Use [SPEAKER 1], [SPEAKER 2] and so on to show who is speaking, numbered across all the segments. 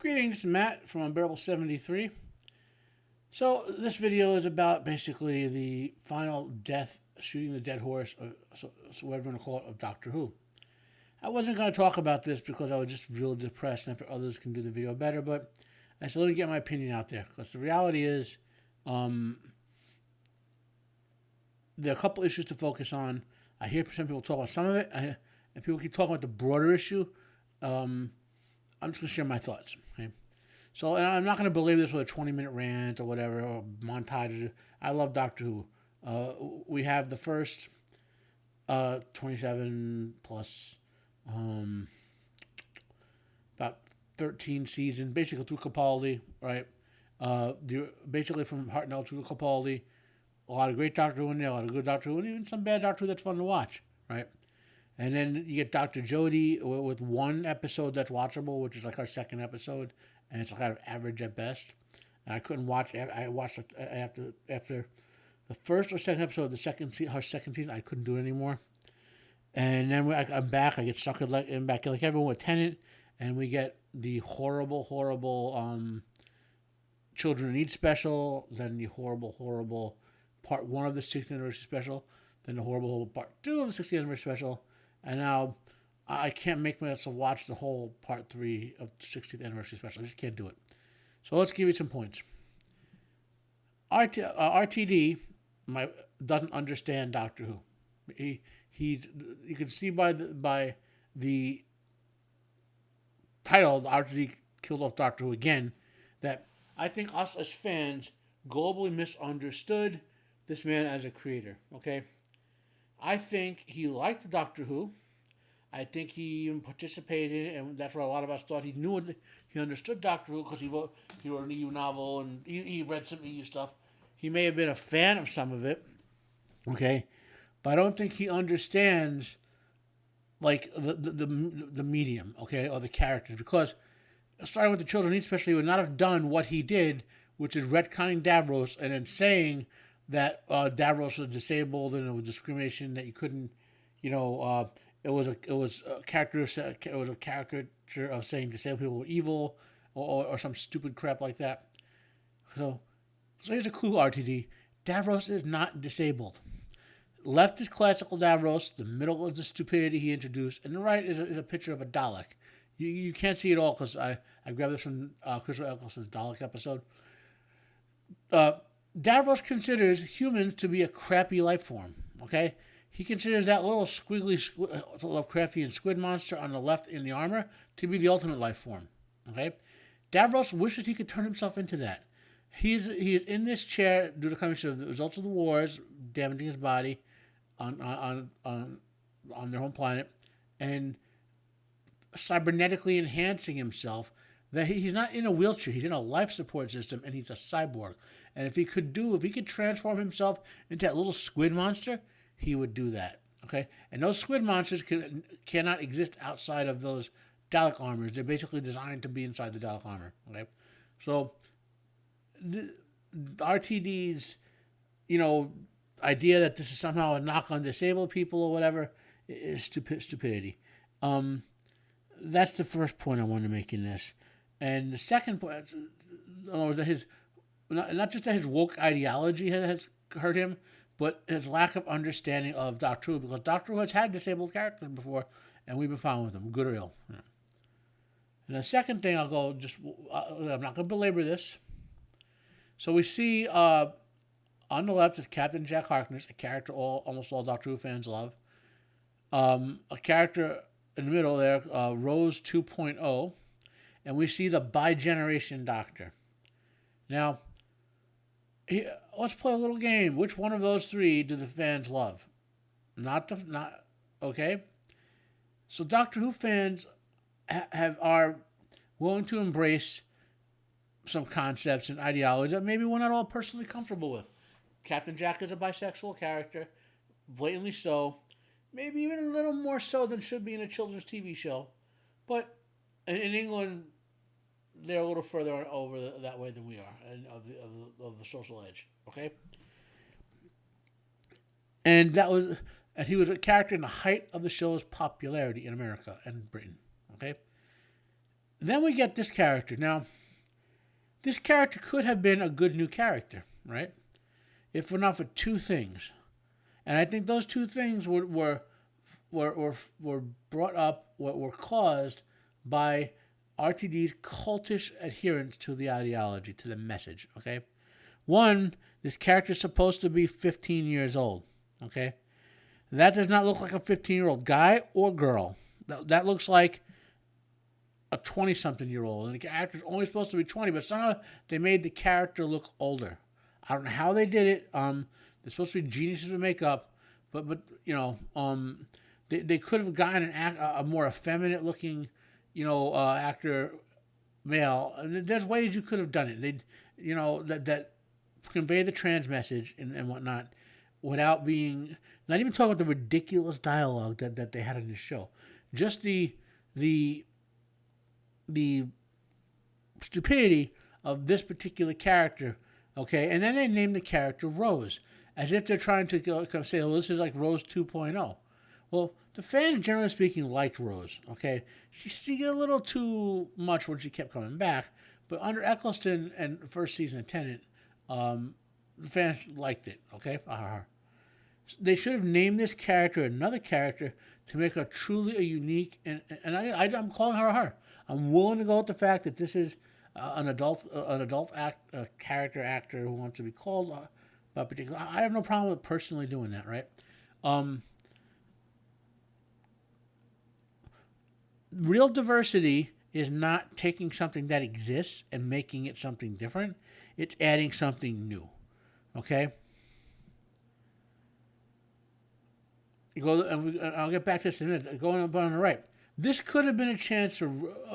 [SPEAKER 1] Greetings, Matt from Unbearable 73. So this video is about basically the final death, shooting the dead horse, so whatever you want to call it, of Doctor Who. I wasn't going to talk about this because I was just real depressed and if others can do the video better, but I still want to get my opinion out there because the reality is there are a couple issues to focus on. I hear some people talk about some of it, and people keep talking about the broader issue. I'm just going to share my thoughts. Okay? So, and I'm not going to believe this with a 20-minute rant or whatever, or montage. I love Doctor Who. We have the first 27 plus about 13 seasons, basically through Capaldi, right? Basically from Hartnell through Capaldi. A lot of great Doctor Who in there, a lot of good Doctor Who, and even some bad Doctor Who that's fun to watch, right? And then you get Dr. Jodie with one episode that's watchable, which is like our second episode, and it's kind of average at best. And I couldn't watch. I watched after the first or second episode of her second season. I couldn't do it anymore. And then I'm back. I get stuck in back like everyone with Tennant, and we get the horrible Children in Need special. Then the horrible part 1 of the 60th anniversary special. Then the horrible part 2 of the 60th anniversary special. And now I can't make myself watch the whole part 3 of the 60th anniversary special. I just can't do it. So let's give you some points. RTD doesn't understand Doctor Who. You can see by the title, RTD killed off Doctor Who again, that I think us as fans globally misunderstood this man as a creator. Okay. I think he liked Doctor Who. I think he even participated, and that's what a lot of us thought. He knew it. He understood Doctor Who because he wrote an EU novel and he read some EU stuff. He may have been a fan of some of it, okay, but I don't think he understands like the medium, okay, or the characters. Because starting with the Children Eat Special, he would not have done what he did, which is retconning Davros and then saying that Davros was disabled and it was discrimination, that you couldn't, it was a caricature of saying disabled people were evil or some stupid crap like that. So here's a clue, RTD. Davros is not disabled. Left is classical Davros. The middle is the stupidity he introduced, and the right is a picture of a Dalek. You can't see it all because I grabbed this from Crystal Eccleston's Dalek episode. Davros considers humans to be a crappy life form, okay? He considers that little squiggly Lovecraftian squid monster on the left in the armor to be the ultimate life form, okay? Davros wishes he could turn himself into that. He is in this chair due to combination of the results of the wars damaging his body on their home planet and cybernetically enhancing himself. That he's not in a wheelchair, he's in a life support system, and he's a cyborg. And if he could transform himself into that little squid monster, he would do that. Okay, and those squid monsters cannot exist outside of those Dalek armors. They're basically designed to be inside the Dalek armor. Okay, so the RTD's idea that this is somehow a knock on disabled people or whatever is stupidity. That's the first point I want to make in this. And the second point is that not just that his woke ideology has hurt him, but his lack of understanding of Doctor Who, because Doctor Who has had disabled characters before, and we've been fine with them, good or ill. Yeah. And the second thing I'm not going to belabor this. So we see on the left is Captain Jack Harkness, a character almost all Doctor Who fans love. A character in the middle there, Rose 2.0. And we see the bi-generation Doctor. Now, let's play a little game. Which one of those three do the fans love? Okay? So Doctor Who fans are willing to embrace some concepts and ideologies that maybe we're not all personally comfortable with. Captain Jack is a bisexual character, blatantly so. Maybe even a little more so than should be in a children's TV show. But in England, they're a little further over that way than we are, and of the social edge. Okay, and he was a character in the height of the show's popularity in America and Britain. Okay, Then we get this character. Now, this character could have been a good new character, right? If not for two things. And I think those two things were brought up, were caused by RTD's cultish adherence to the ideology, to the message, okay? One, this character is supposed to be 15 years old, okay? That does not look like a 15-year-old guy or girl. That looks like a 20-something-year-old. And the character's only supposed to be 20, but somehow they made the character look older. I don't know how they did it. They're supposed to be geniuses with makeup, but they could have gotten a more effeminate looking, actor, male. And there's ways you could have done it. That convey the trans message and whatnot without being, not even talking about the ridiculous dialogue that they had in the show. Just the stupidity of this particular character, okay? And then they named the character Rose, as if they're trying to say, well, this is like Rose 2.0. Well, the fans, generally speaking, liked Rose, okay? She got a little too much when she kept coming back, but under Eccleston and first season of Tennant, the fans liked it, okay? They should have named this character another character to make her truly a unique, and I'm calling her. I'm willing to go with the fact that this is an adult character actor who wants to be called a particular. I have no problem with personally doing that, right? Real diversity is not taking something that exists and making it something different. It's adding something new, okay? I'll get back to this in a minute. Going up on the right. This could have been a chance for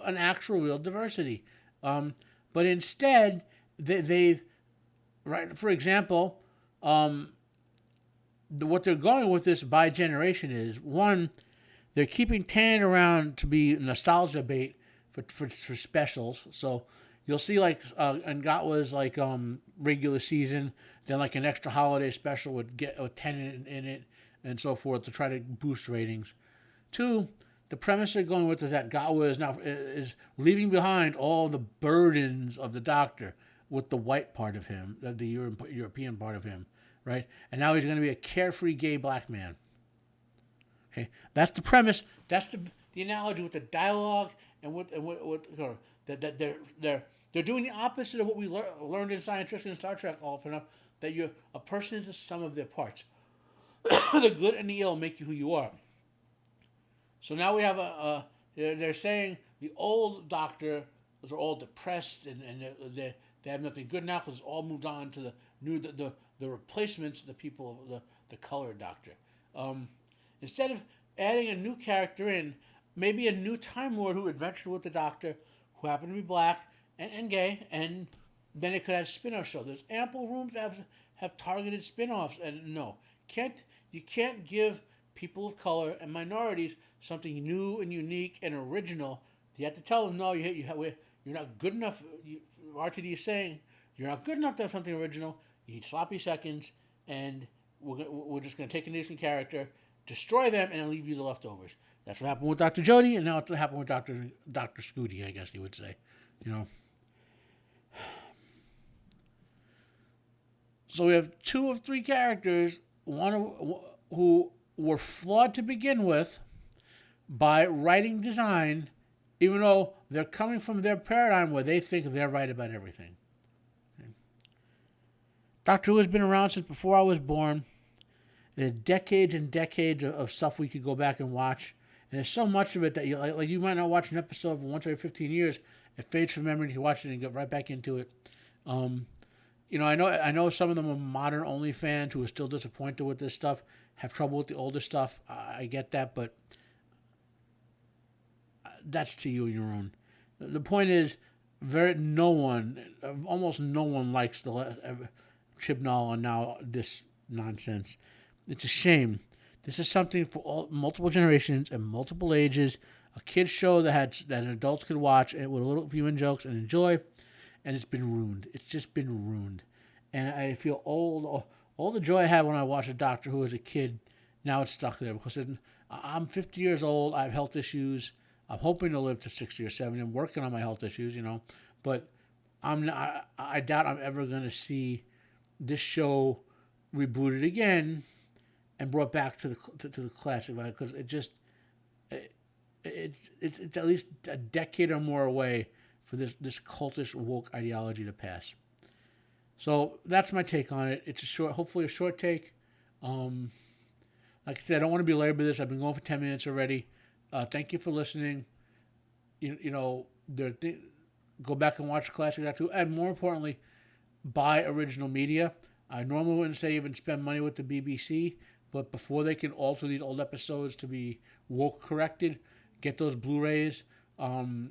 [SPEAKER 1] an actual real diversity. But instead, they've, right, for example, what they're going with this by generation is, one, they're keeping Tennant around to be nostalgia bait for specials. So you'll see Ngatwa's regular season, then like an extra holiday special with Tennant in it, and so forth, to try to boost ratings. Two, the premise they're going with is that Ngatwa is leaving behind all the burdens of the Doctor with the white part of him, the European part of him, right? And now he's going to be a carefree gay black man. Okay, that's the premise. That's the analogy with the dialogue and that they're doing the opposite of what we learned in science fiction and Star Trek all enough. That a person is the sum of their parts. The good and the ill make you who you are. So now we have they're saying the old Doctor was all depressed and they have nothing good now because it's all moved on to the new the replacements, the people of the colored Doctor. Instead of adding a new character in, maybe a new Time Lord who adventured with the Doctor, who happened to be black and gay, and then it could have a spin-off show. There's ample room to have targeted spin-offs, and no. You can't give people of color and minorities something new and unique and original. You have to tell them, no, you're not good enough. RTD is saying you're not good enough to have something original. You need sloppy seconds, and we're just going to take a decent character, destroy them, and then leave you the leftovers. That's what happened with Dr. Jody, and now it's what happened with Dr. Scooty, I guess you would say. So we have two of three characters, who were flawed to begin with by writing design, even though they're coming from their paradigm where they think they're right about everything. Okay. Doctor Who has been around since before I was born. There's decades and decades of stuff we could go back and watch, and there's so much of it that you might not watch an episode for once every 15 years. It fades from memory. You watch it and get right back into it. I know some of them are modern only fans who are still disappointed with this stuff, have trouble with the older stuff. I get that, but that's to you and your own. The point is, almost no one likes the Chibnall and now this nonsense. It's a shame. This is something for multiple generations and multiple ages. A kids show that adults could watch and with a little viewing jokes and enjoy. And it's been ruined. It's just been ruined. And I feel all the joy I had when I watched a Doctor Who as a kid, now it's stuck there. Because I'm 50 years old. I have health issues. I'm hoping to live to 60 or 70. I'm working on my health issues, but I'm not, I doubt I'm ever going to see this show rebooted again and brought back to the classic, right? Because it's at least a decade or more away for this cultish woke ideology to pass. So that's my take on it. It's hopefully a short take. Like I said, I don't want to belabor this. I've been going for 10 minutes already. Thank you for listening. Go back and watch classic that too, and more importantly, buy original media. I normally wouldn't say even spend money with the BBC, but before they can alter these old episodes to be woke corrected, get those Blu-rays. The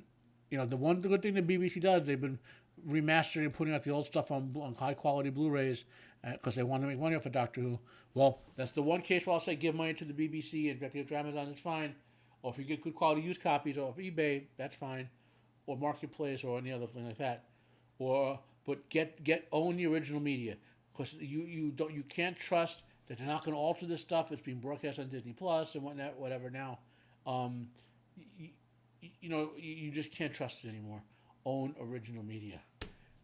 [SPEAKER 1] good thing the BBC does, they've been remastering and putting out the old stuff on high quality Blu-rays because they want to make money off of Doctor Who. Well, that's the one case where I'll say give money to the BBC and get the Amazon, it's fine. Or if you get good quality used copies off eBay, that's fine. Or Marketplace or any other thing like that. But own the original media because you can't trust that they're not going to alter this stuff. It's being broadcast on Disney Plus and whatever now. You just can't trust it anymore. Own original media.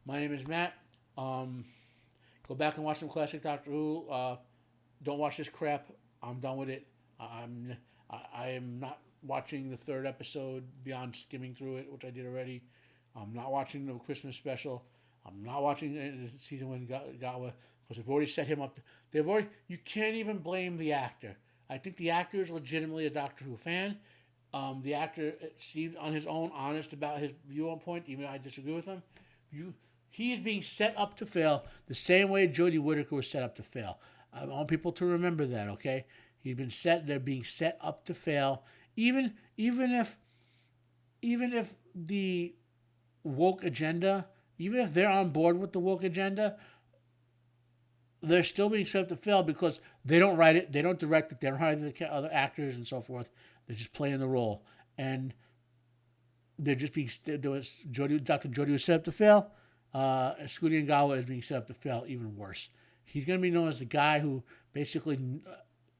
[SPEAKER 1] My name is Matt. Go back and watch some classic Doctor Who. Don't watch this crap. I'm done with it. I am not watching the third episode beyond skimming through it, which I did already. I'm not watching the Christmas special. I'm not watching the season 1 Gawa because they've already set him up. You can't even blame the actor. I think the actor is legitimately a Doctor Who fan. The actor seemed on his own honest about his view on point, even though I disagree with him. He is being set up to fail the same way Jodie Whittaker was set up to fail. I want people to remember that, okay? They're being set up to fail. Even if the woke agenda, even if they're on board with the woke agenda, they're still being set up to fail because they don't write it, they don't direct it, they don't hire the other actors and so forth. They're just playing the role, and they're just being. Dr. Jodie was set up to fail. Scooty Ngawa is being set up to fail even worse. He's going to be known as the guy who basically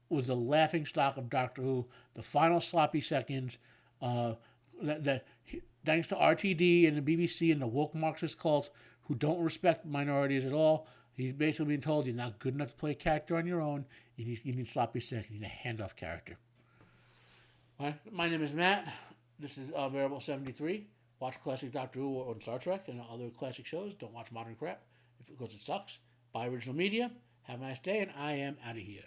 [SPEAKER 1] was the laughing stock of Doctor Who, the final sloppy seconds. Thanks to RTD and the BBC and the woke Marxist cult who don't respect minorities at all, he's basically being told you're not good enough to play a character on your own. You need sloppy seconds. You need a handoff character. My name is Matt. This is Unbearable 73. Watch classic Doctor Who or Star Trek and other classic shows. Don't watch modern crap because it sucks. Buy original media. Have a nice day, and I am out of here.